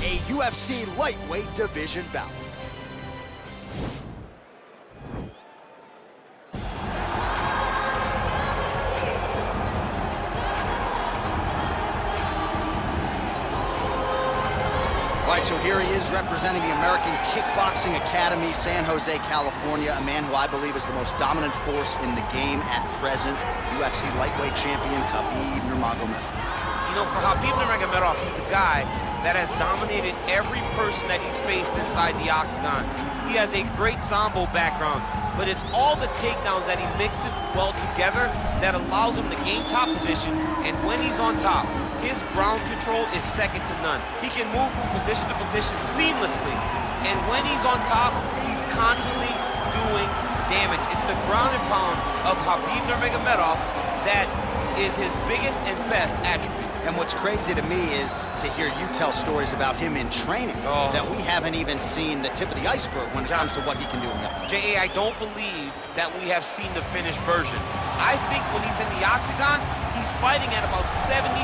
a UFC lightweight division bout. All right, so here he is representing the American Kickboxing Academy, San Jose, California, a man who I believe is the most dominant force in the game at present, UFC lightweight champion Khabib Nurmagomedov. You know, for Khabib Nurmagomedov, he's a guy that has dominated every person that he's faced inside the octagon. He has a great sambo background, but it's all the takedowns that he mixes well together that allows him to gain top position, and when he's on top, his ground control is second to none. He can move from position to position seamlessly, and when he's on top, he's constantly doing damage. It's the ground and pound of Khabib Nurmagomedov that is his biggest and best attribute. And what's crazy to me is to hear you tell stories about him in training that we haven't even seen the tip of the iceberg when it comes to what he can do in the octagon. J.A., I don't believe that we have seen the finished version. I think when he's in the octagon, he's fighting at about 75%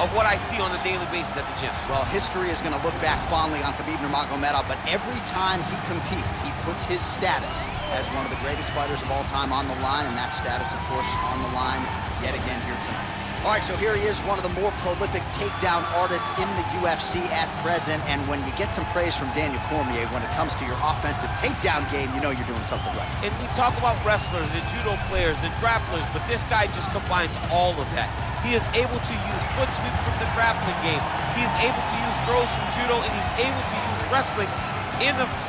of what I see on a daily basis at the gym. Well, history is going to look back fondly on Khabib Nurmagomedov, but every time he competes, he puts his status as one of the greatest fighters of all time on the line, and that status, of course, on the line yet again here tonight. All right, so here he is, one of the more prolific takedown artists in the UFC at present, and when you get some praise from Daniel Cormier when it comes to your offensive takedown game, you know you're doing something right. And we talk about wrestlers and judo players and grapplers, but this guy just combines all of that. He is able to use foot sweeps from the grappling game. He is able to use throws from judo, and he's able to use wrestling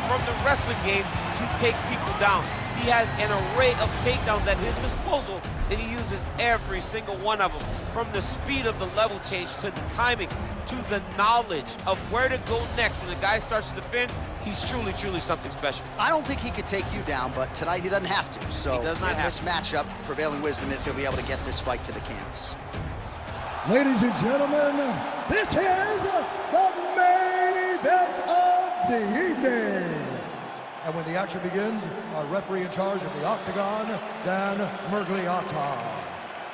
from the wrestling game to take people down. He has an array of takedowns at his disposal, and he uses every single one of them. From the speed of the level change, to the timing, to the knowledge of where to go next. When the guy starts to defend, he's truly, truly something special. I don't think he could take you down, but tonight he doesn't have to. So in this matchup, prevailing wisdom is he'll be able to get this fight to the canvas. Ladies and gentlemen, this is the main event of the evening. And when the action begins, our referee in charge of the octagon, Dan Murgliata.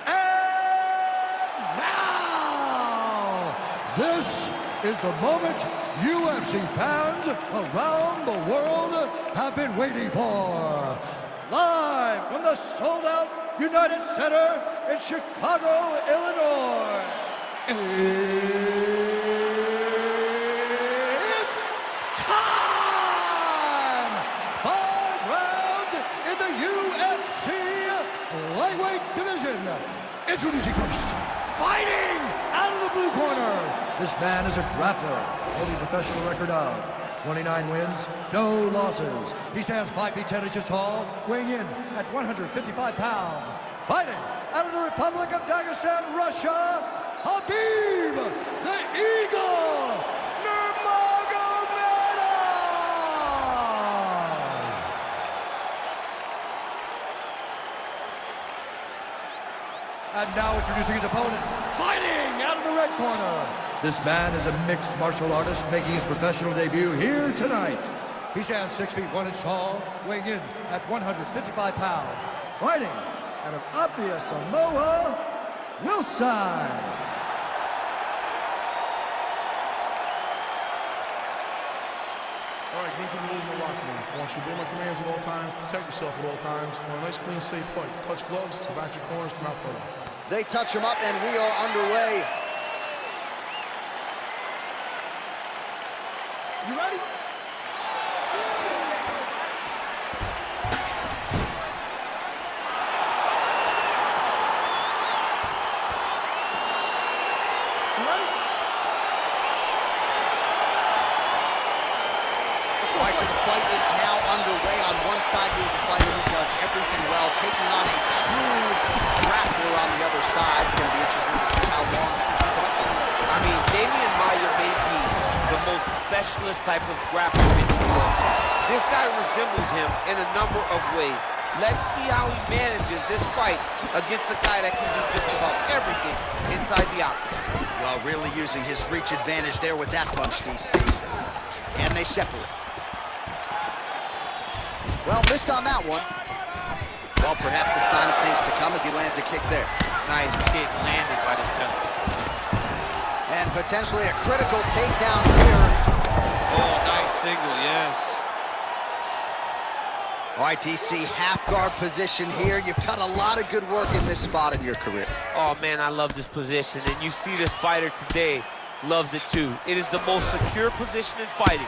And now, this is the moment UFC fans around the world have been waiting for. Live from the sold-out United Center in Chicago, Illinois. Lightweight division. Introducing first, fighting out of the blue corner. This man is a grappler, holding a professional record of 29 wins, no losses. He stands 5 feet 10 inches tall, weighing in at 155 pounds. Fighting out of the Republic of Dagestan, Russia, Khabib, the Eagle, Nurmagomedov. And now introducing his opponent, fighting out of the red corner. This man is a mixed martial artist making his professional debut here tonight. He stands 6 feet 1 inch tall, weighing in at 155 pounds. Fighting out of Apia, Samoa, Wilson. All right, break the rules in the locker room. I want you to obey my commands at all times, protect yourself at all times. I want a nice, clean, safe fight. Touch gloves, back your corners, come out fighting. They touch him up, and we are underway. You ready? All right, so the fight is now underway. On one side, here's a fighter who does everything well, taking on a true grappler on the other side. It's going to be interesting to see how long he can keep it up for. I mean, Damian Maia may be the most specialist type of grappler in the UFC. This guy resembles him in a number of ways. Let's see how he manages this fight against a guy that can do just about everything inside the octagon. Well, really using his reach advantage there with that punch, DC. And they separate. Well, missed on that one. Well, perhaps a sign of things to come as he lands a kick there. Nice kick landed by the gentleman. And potentially a critical takedown here. Oh, nice single, yes. All right, DC, half guard position here. You've done a lot of good work in this spot in your career. Oh, man, I love this position. And you see this fighter today loves it, too. It is the most secure position in fighting.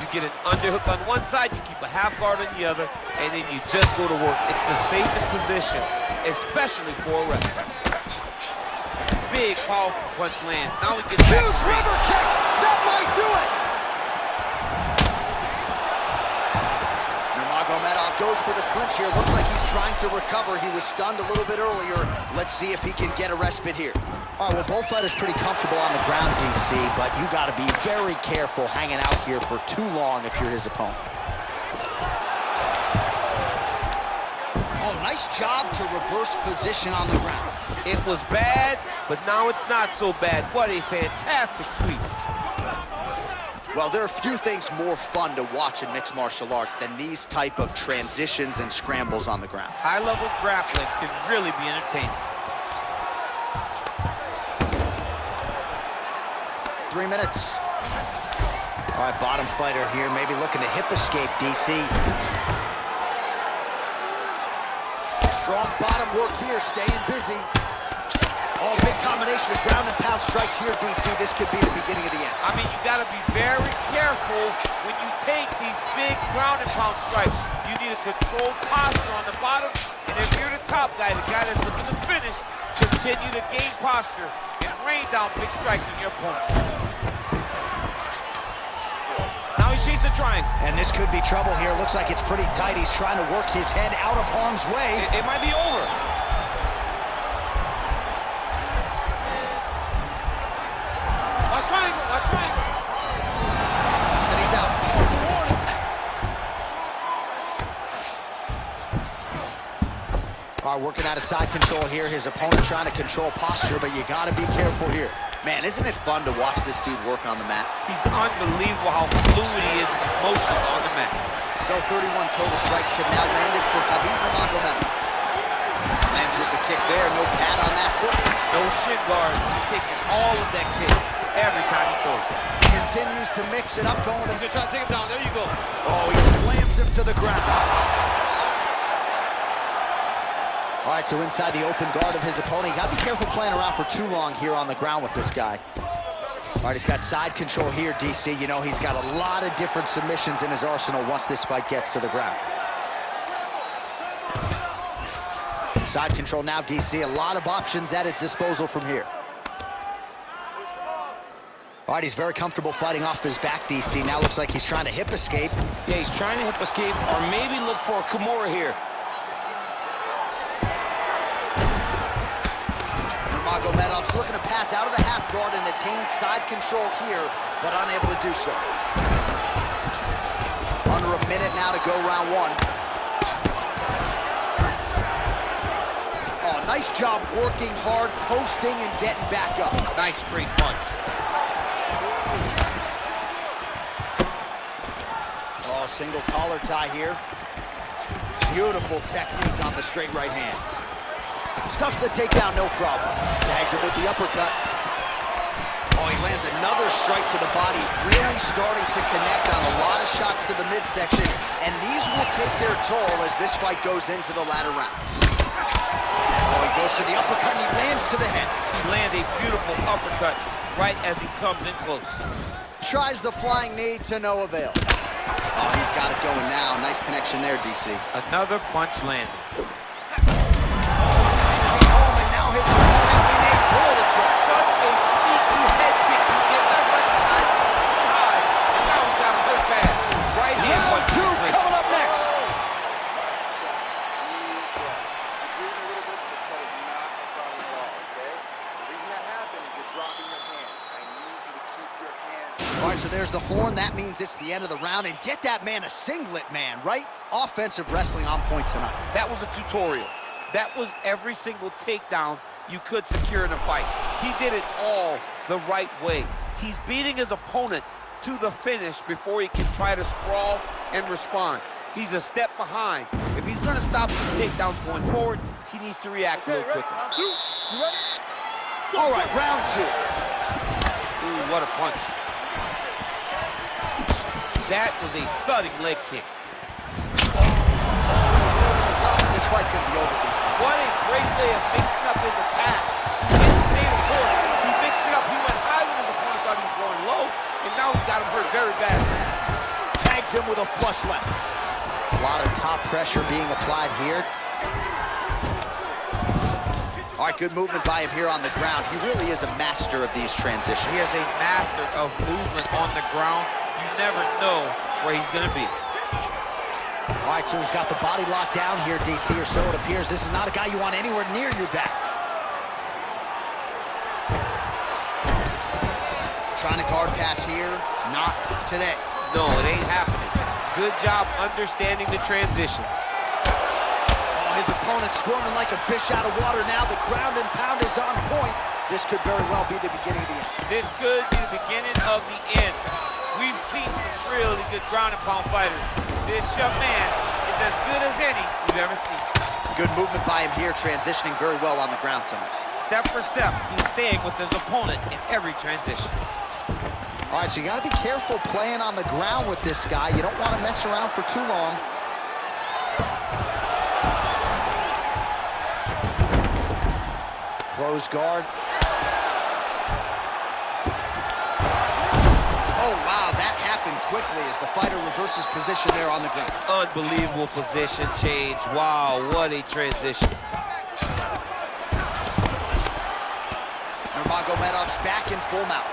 You get an underhook on one side, you keep a half guard on the other, and then you just go to work. It's the safest position, especially for a wrestler. Big, powerful punch lands. Now he gets back. Huge rubber kick! That might do it! Nurmagomedov goes for the clinch here. Looks like he's trying to recover. He was stunned a little bit earlier. Let's see if he can get a respite here. All right, well, both fighters pretty comfortable on the ground, DC, but you got to be very careful hanging out here for too long if you're his opponent. Oh, nice job to reverse position on the ground. It was bad, but now it's not so bad. What a fantastic sweep. Well, there are few things more fun to watch in mixed martial arts than these type of transitions and scrambles on the ground. High-level grappling can really be entertaining. 3 minutes. All right, bottom fighter here, maybe looking to hip escape, DC. Strong bottom work here, staying busy. Oh, big combination of ground and pound strikes here, DC. This could be the beginning of the end. I mean, you got to be very careful when you take these big ground and pound strikes. You need a controlled posture on the bottom, and if you're the top guy, the guy that's looking to finish, continue to gain posture and rain down big strikes on your opponent. Now he's chasing the triangle. And this could be trouble here. Looks like it's pretty tight. He's trying to work his head out of harm's way. It might be over. Last triangle, last triangle. And he's out. All right, working out of side control here. His opponent trying to control posture, but you got to be careful here. Man, isn't it fun to watch this dude work on the mat? He's unbelievable how fluid he is in his motions on the mat. So 31 total strikes have now landed for Khabib Nurmagomedov. Lands with the kick there, no pad on that foot. No shin guard. He's taking all of that kick every time he throws it. Continues to mix it up, going to... He's trying to take him down. There you go. Oh, he slams him to the ground. All right, so inside the open guard of his opponent. You got to be careful playing around for too long here on the ground with this guy. All right, he's got side control here, DC. You know, he's got a lot of different submissions in his arsenal once this fight gets to the ground. Side control now, DC. A lot of options at his disposal from here. All right, he's very comfortable fighting off his back, DC. Now looks like he's trying to hip escape. Yeah, he's trying to hip escape or maybe look for a Kimura here. Nurmagomedov's looking to pass out of the half guard and attain side control here, but unable to do so. Under a minute now to go, round one. Oh, nice job working hard, posting, and getting back up. Nice straight punch. Oh, single collar tie here. Beautiful technique on the straight right hand. Stuffs the takedown, no problem. Tags him with the uppercut. Oh, he lands another strike to the body, really starting to connect on a lot of shots to the midsection, and these will take their toll as this fight goes into the latter rounds. Oh, he goes to the uppercut and he lands to the head. He lands a beautiful uppercut right as he comes in close. Tries the flying knee to no avail. Oh, he's got it going now. Nice connection there, DC. Another punch landed. Now his opponent in a world of trouble. Such a sneaky head kick. You get that recognized high, and now he's got a good bad. Right hand Round punch. two coming up next. All right, so there's the horn. That means it's the end of the round. And get that man a singlet, man, right? Offensive wrestling on point tonight. That was a tutorial. That was every single takedown you could secure in a fight. He did it all the right way. He's beating his opponent to the finish before he can try to sprawl and respond. He's a step behind. If he's going to stop these takedowns going forward, he needs to react a little quicker. All right, round two. Ooh, what a punch. That was a thudding leg kick. This fight's gonna be over, DC. What a great way of mixing up his attack. He didn't stay the course. He mixed it up. He went high when his opponent thought he was going low, and now he's got him hurt very badly. Tags him with a flush left. A lot of top pressure being applied here. All right, good movement by him here on the ground. He really is a master of these transitions. He is a master of movement on the ground. You never know where he's gonna be. All right, so he's got the body locked down here, DC, or so it appears. This is not a guy you want anywhere near your back. Trying to guard pass here, not today. No, it ain't happening. Good job understanding the transitions. Oh, his opponent squirming like a fish out of water now. The ground and pound is on point. This could very well be the beginning of the end. This could be the beginning of the end. We've seen some really good ground and pound fighters. This young man is as good as any we've ever seen. Good movement by him here, transitioning very well on the ground tonight. Step for step, he's staying with his opponent in every transition. All right, so you got to be careful playing on the ground with this guy. You don't want to mess around for too long. Close guard. Oh, wow, that happened quickly as the fighter reverses position there on the ground. Unbelievable position change. Wow, what a transition. Nurmagomedov's back in full mount.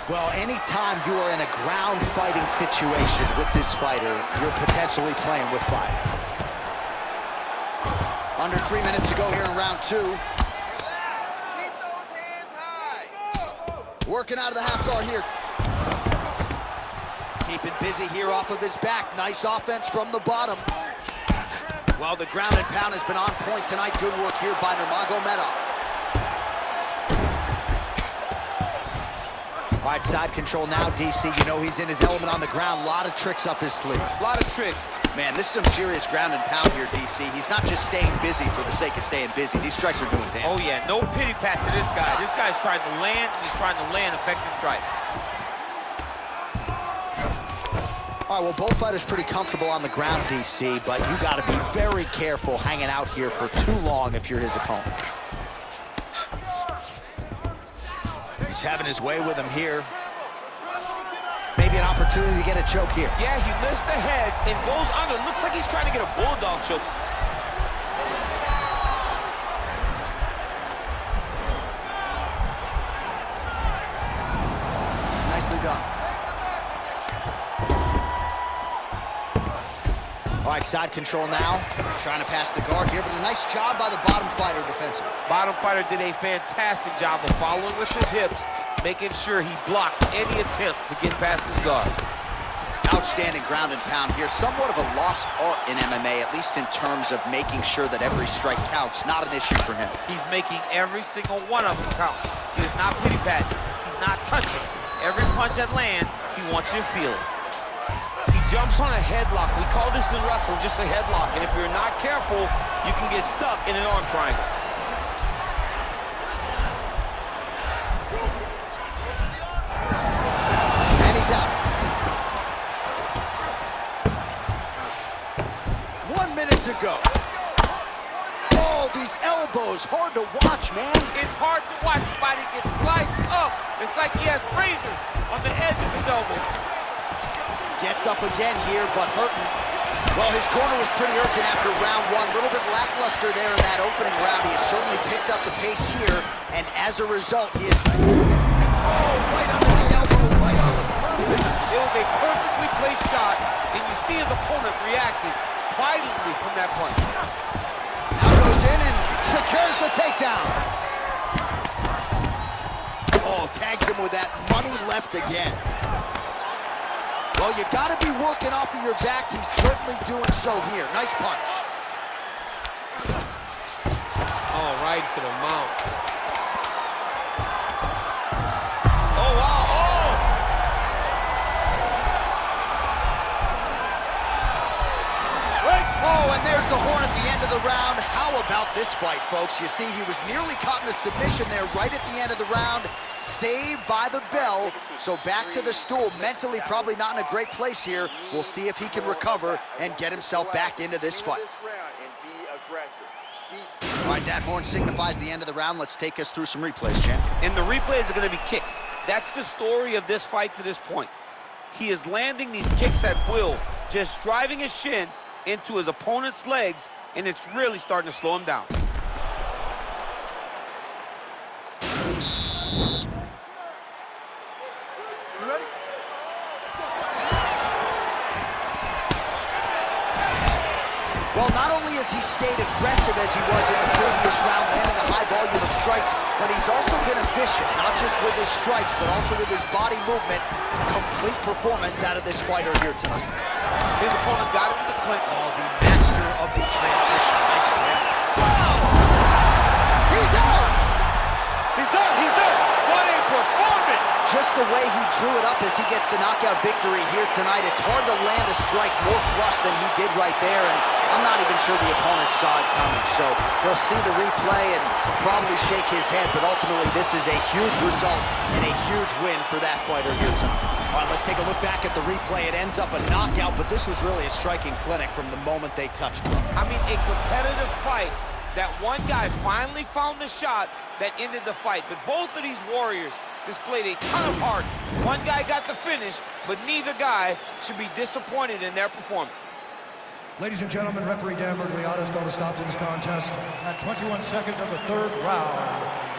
Well, anytime you are in a ground fighting situation with this fighter, you're potentially playing with fire. Under 3 minutes to go here in round two. Keep those hands high. Working out of the half guard here. Keeping busy here off of his back. Nice offense from the bottom. Well, the ground and pound has been on point tonight. Good work here by Nurmagomedov. All right, side control now, DC. You know he's in his element on the ground. A lot of tricks up his sleeve. A lot of tricks. Man, this is some serious ground and pound here, DC. He's not just staying busy for the sake of staying busy. These strikes are doing damage. Oh, yeah, no pity pat to this guy. This guy's trying to land, and he's trying to land effective strikes. All right, well, both fighters pretty comfortable on the ground, DC, but you got to be very careful hanging out here for too long if you're his opponent. He's having his way with him here. Maybe an opportunity to get a choke here. Yeah, he lifts the head and goes under. Looks like he's trying to get a bulldog choke. Nicely done. All right, side control now. Trying to pass the guard here, but a nice job by the bottom fighter defensively. Bottom fighter did a fantastic job of following with his hips, making sure he blocked any attempt to get past his guard. Outstanding ground and pound here. Somewhat of a lost art in MMA, at least in terms of making sure that every strike counts. Not an issue for him. He's making every single one of them count. He is not pity-patting. He's not touching. Every punch that lands, he wants you to feel it. He jumps on a headlock. We call this in wrestling just a headlock. And if you're not careful, you can get stuck in an arm triangle. And he's out. 1 minute to go. Oh, these elbows, hard to watch, man. It's hard to watch. His body get sliced up. It's like he has razors on the edge of his elbow. Gets up again here, but hurting. Well, his corner was pretty urgent after round one. A little bit lackluster there in that opening round. He has certainly picked up the pace here, and as a result, he is... Oh, right under the elbow, right on the purpose. It was a perfectly placed shot, and you see his opponent reacting violently from that punch. Now goes in and secures the takedown. Oh, tags him with that money left again. Well, you got to be working off of your back. He's certainly doing so here. Nice punch. Oh, right to the mount. Oh, wow. Oh, and there's the horn at the end of the the round. How about this fight, folks? You see, he was nearly caught in a submission there right at the end of the round. Saved by the bell. So back to the stool. Mentally probably not in a great place here. We'll see if he can recover and get himself back into this fight. All right, that horn signifies the end of the round. Let's take us through some replays, champ. And the replays are going to be kicks. That's the story of this fight to this point. He is landing these kicks at will, just driving his shin into his opponent's legs, and it's really starting to slow him down. Well, not only has he stayed aggressive as he was in the previous round, landing a high volume of strikes, but he's also been efficient, not just with his strikes, but also with his body movement. Complete performance out of this fighter here tonight. His opponent's got him in the clinch. Oh, the master of the transition. Nice grab. Wow! He's out! He's done, he's done. What a performance! Just the way he drew it up as he gets the knockout victory here tonight, it's hard to land a strike more flush than he did right there, and I'm not even sure the opponent saw it coming. So he'll see the replay and probably shake his head, but ultimately this is a huge result and a huge win for that fighter here tonight. All right, let's take a look back at the replay. It ends up a knockout, but this was really a striking clinic from the moment they touched him. I mean, a competitive fight. That one guy finally found the shot that ended the fight. But both of these warriors displayed a ton of heart. One guy got the finish, but neither guy should be disappointed in their performance. Ladies and gentlemen, referee Dan Mergliata has called a stop to this contest at 21 seconds of the third round.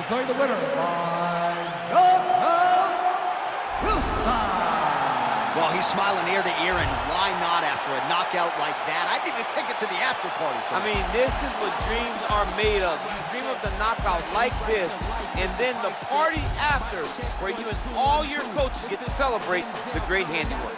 Declaring the winner by knockout, Wilson. Well, he's smiling ear to ear, and why not after a knockout like that? I didn't even take it to the after party tonight. I mean, this is what dreams are made of. You dream of the knockout like this, and then the party after, where you and all your coaches get to celebrate the great handiwork.